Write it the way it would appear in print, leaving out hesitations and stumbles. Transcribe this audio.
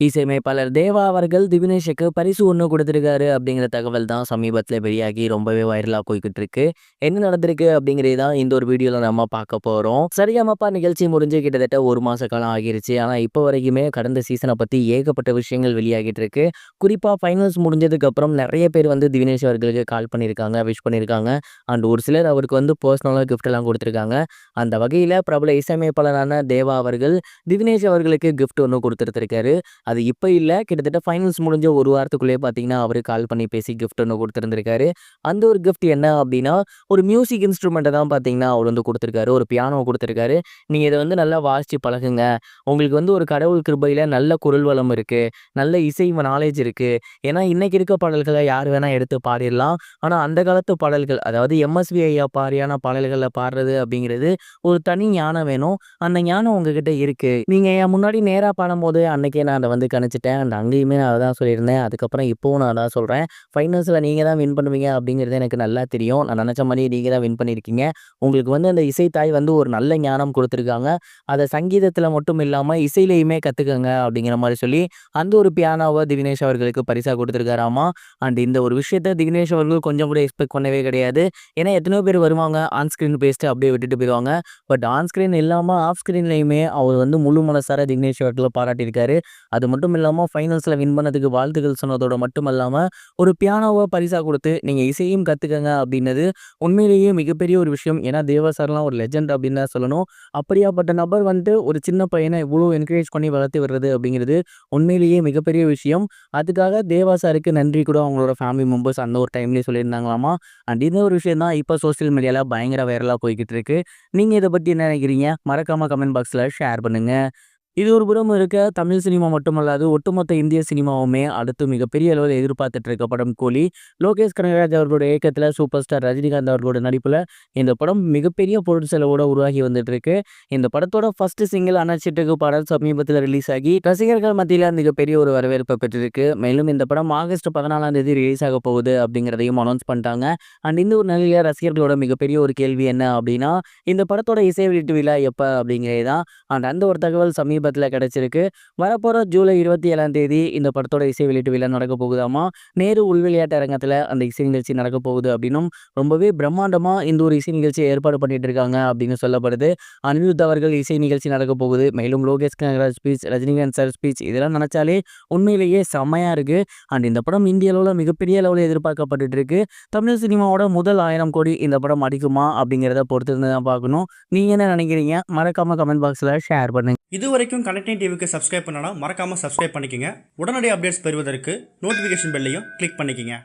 இசையமைப்பாளர் தேவா அவர்கள் திவினேஷுக்கு பரிசு ஒண்ணு குடுத்திருக்காரு அப்படிங்கிற தகவல் தான் சமீபத்தில வெளியாகி ரொம்பவே வைரலா போய்க்கிட்டு இருக்கு. என்ன நடந்திருக்கு அப்படிங்கிறது தான் இந்த ஒரு வீடியோல நம்ம பார்க்க போறோம். சரிகமப நிகழ்ச்சி முடிஞ்சு கிட்டத்தட்ட 1 மாச காலம் ஆகிருச்சு. ஆனா இப்போ வரைக்குமே கடந்த சீசன பத்தி ஏகப்பட்ட விஷயங்கள் வெளியாகிட்டு இருக்கு. குறிப்பா ஃபைனல்ஸ் முடிஞ்சதுக்கு அப்புறம் நெறைய பேர் வந்து திவினேஷ் அவர்களுக்கு கால் பண்ணியிருக்காங்க, விஷ் பண்ணியிருக்காங்க. அண்ட் ஒரு சிலர் அவருக்கு வந்து பெர்சனலா கிஃப்ட் எல்லாம் குடுத்திருக்காங்க. அந்த வகையில பிரபல இசையமைப்பாளரான தேவா அவர்கள் திவினேஷ் அவர்களுக்கு கிஃப்ட் ஒண்ணு குடுத்திருக்காரு. அது இப்ப இல்ல. கிட்டத்தட்ட ஃபைனல்ஸ் முடிஞ்ச 1 வாரத்துக்குள்ளேயே பார்த்தீங்கன்னா, அவரு கால் பண்ணி பேசி கிஃப்ட் ஒண்ணு குடுத்திருந்திருக்காரு. அந்த ஒரு கிஃப்ட் என்ன அப்டின்னா, ஒரு மியூசிக் இன்ஸ்ட்ருமெண்ட்ட தான் பார்த்தீங்கன்னா, அவரு வந்து குடுத்திருக்காரு. ஒரு பியானோ குடுத்திருக்காரு. நீங்க இத வந்து நல்லா வாசிச்சு பழகுங்க. உங்களுக்கு வந்து ஒரு கடவுள் கிருபையில நல்ல குரல் வளம் இருக்கு. நல்ல இசை நாலேட்ஜ் இருக்கு. ஏன்னா, இன்னைக்கு இருக்க பாடல்கள யார் வேணா எடுத்து பாடிறலாம். ஆனா, அந்த காலத்து பாடல்கள் அதாவது எம்எஸ்வி ஐயா பாரியான பாடல்கள பாடுறது அப்டிங்கிறது ஒரு தனி ஞானம் வேணும். அந்த ஞானம் உங்ககிட்ட இருக்கு. நீங்க என் முன்னாடி நேரா பாடும்போது அன்னைக்கே நான் அத வந்து கணிச்சுட்டேன். அண்ட் அங்கேயுமே நான் அதான் சொல்லியிருந்தேன். அதுக்கப்புறம் இப்பவும் நான் அதான் சொல்றேன். ஃபைனல்ஸ்ல நீங்க தான் வின் பண்ணுவீங்க அப்படிங்கிறது எனக்கு நல்லா தெரியும். நான் நெனச்ச மாரியே நீங்க தான் வின் பண்ணியிருக்கீங்க. உங்களுக்கு வந்து அந்த இசை தாய் வந்து ஒரு நல்ல ஞானம் குடுத்துருக்காங்க. அத சங்கீதத்தில மட்டும் இல்லாம இசையிலயுமே கத்துக்கங்க அப்படிங்கிற மாரி சொல்லி, அந்த ஒரு பியானோவ திவினேஷ் அவர்களுக்கு பரிசா குடுத்துருக்காராமா. அண்ட் இந்த ஒரு விஷயத்த திவினேஷ் அவர்கள் கொஞ்சம் கூட எக்ஸ்பெக்ட் பண்ணவே கிடையாது. ஏன்னா எத்தனையோ பேர் வருவாங்க, ஆன் ஸ்கிரீன் பேசிட்டு அப்படியே விட்டுட்டு போயிருவாங்க. பட் ஆன் ஸ்கிரீன் இல்லாம ஆஃப் ஸ்கிரீன்லயுமே அவர் வந்து முழு மனசார திவினேஷ் அவர்கள பாராட்டியிருக்காரு. அது மட்டும் இல்லாம ஃபைனல்ஸ்ல வின் பண்ணதுக்கு வாழ்த்துக்கள் சொன்னதோட மட்டும் அல்லாம, ஒரு பியானோவ பரிசா குடுத்து, நீங்க இசையும் கத்துக்கங்க அப்டின்னது உண்மையிலேயே மிகப்பெரிய ஒரு விஷயம். ஏன்னா, தேவா சார்லாம் ஒரு லெஜெண்ட் அப்டின்னு தான் சொல்லணும். அப்படியாப்பட்ட நபர் வந்துட்டு ஒரு சின்ன பையன இவ்ளோ என்கரேஜ் பண்ணி வளர்த்து விடுறது அப்படிங்கிறது உண்மையிலேயே மிகப்பெரிய விஷயம். அதுக்காக தேவா சாருக்கு நன்றி கூட அவங்களோட ஃபேமிலி மெம்பர்ஸ் அந்த ஒரு டைம்லயே சொல்லியிருந்தாங்களாமா. அண்ட் இந்த ஒரு விஷயம் தான் இப்ப சோசியல் மீடியால பயங்கர வைரலா போய்க்கிட்டு இருக்கு. நீங்க இத பத்தி என்ன நெனைக்கிறீங்க? மறக்காம கமெண்ட் பாக்ஸ்ல ஷேர் பண்ணுங்க. இது ஒரு புறம் இருக்க, தமிழ் சினிமா மட்டுமல்லாது, ஒட்டுமொத்த இந்திய சினிமாவுமே அடுத்து மிகப்பெரிய அளவுல எதிர்பார்த்துட்டு இருக்க படம் கூலி. லோகேஷ் கனகராஜ் அவர்களுடைய இயக்கத்துல சூப்பர் ஸ்டார் ரஜினிகாந்த் அவர்களோட நடிப்புல இந்த படம் மிகப்பெரிய பொருட்செலவோட உருவாகி வந்துட்டு இருக்கு. இந்த படத்தோட ஃபர்ஸ்ட் சிங்கிள் அனச்சிட்டுக்கு பாடல் சமீபத்தில் ரிலீஸ் ஆகி ரசிகர்கள் மத்தியில மிகப்பெரிய ஒரு வரவேற்பை பெற்றிருக்கு. மேலும் இந்த படம் ஆகஸ்ட் 14ஆம் தேதி ரிலீஸ் ஆக போகுது அப்படிங்கிறதையும் அனௌன்ஸ் பண்ணிட்டாங்க. அண்ட் இந்த ஒரு நிலையில ரசிகர்களோட மிகப்பெரிய ஒரு கேள்வி என்ன அப்படின்னா, இந்த படத்தோட இசை வெளியீட்டு விழா எப்ப அப்படிங்கிறது தான். அண்ட் அந்த ஒரு தகவல் சமீபத்தில கிடைச்சிருக்கு. வரப்போற ஜூலை 27ஆம் தேதி இந்த படத்தோட இசை வெளியீட்டு விழா நடக்க போகுதாமா. நேரு உள் விளையாட்டு அரங்கத்தில அந்த இசை நிகழ்ச்சி நடக்க போகுது அப்படின்னும், ரொம்பவே பிரம்மாண்டமா இந்த ஒரு இசை நிகழ்ச்சிய ஏற்பாடு பண்ணிட்டு இருக்காங்க அப்படின்னு சொல்லப்படுது. அனிருத் அவர்கள் இசை நிகழ்ச்சி நடக்க போகுது. மேலும் Lokesh Kanagaraj speech, Rajinikanth sir speech இதெல்லாம் நினைச்சாலே உண்மையிலேயே செம்மையா இருக்கு. அண்ட் இந்த படம் இந்திய அளவுல மிகப்பெரிய அளவுல எதிர்பார்க்கப்பட்டுட்டு இருக்கு. தமிழ் சினிமாவோட முதல் 1000 கோடி இந்த படம் அடிக்குமா அப்படிங்கிறத பொறுத்து இருந்து தான் பார்க்கணும். நீங்க என்ன நினைக்கிறீங்க? மறக்காம கமெண்ட் பாக்ஸ்ல ஷேர் பண்ணுங்க. இதுவரைக்கும் கனெக்டிங் டிவிக்கு சப்ஸ்கிரைப் பண்ணனா மறக்காம சப்ஸ்கிரைப் பண்ணிக்கங்க. உடனடி அப்டேட்ஸ் பெறுவதற்கு நோட்டிஃபிகேஷன் பெல்லையும் கிளிக் பண்ணிக்கங்க.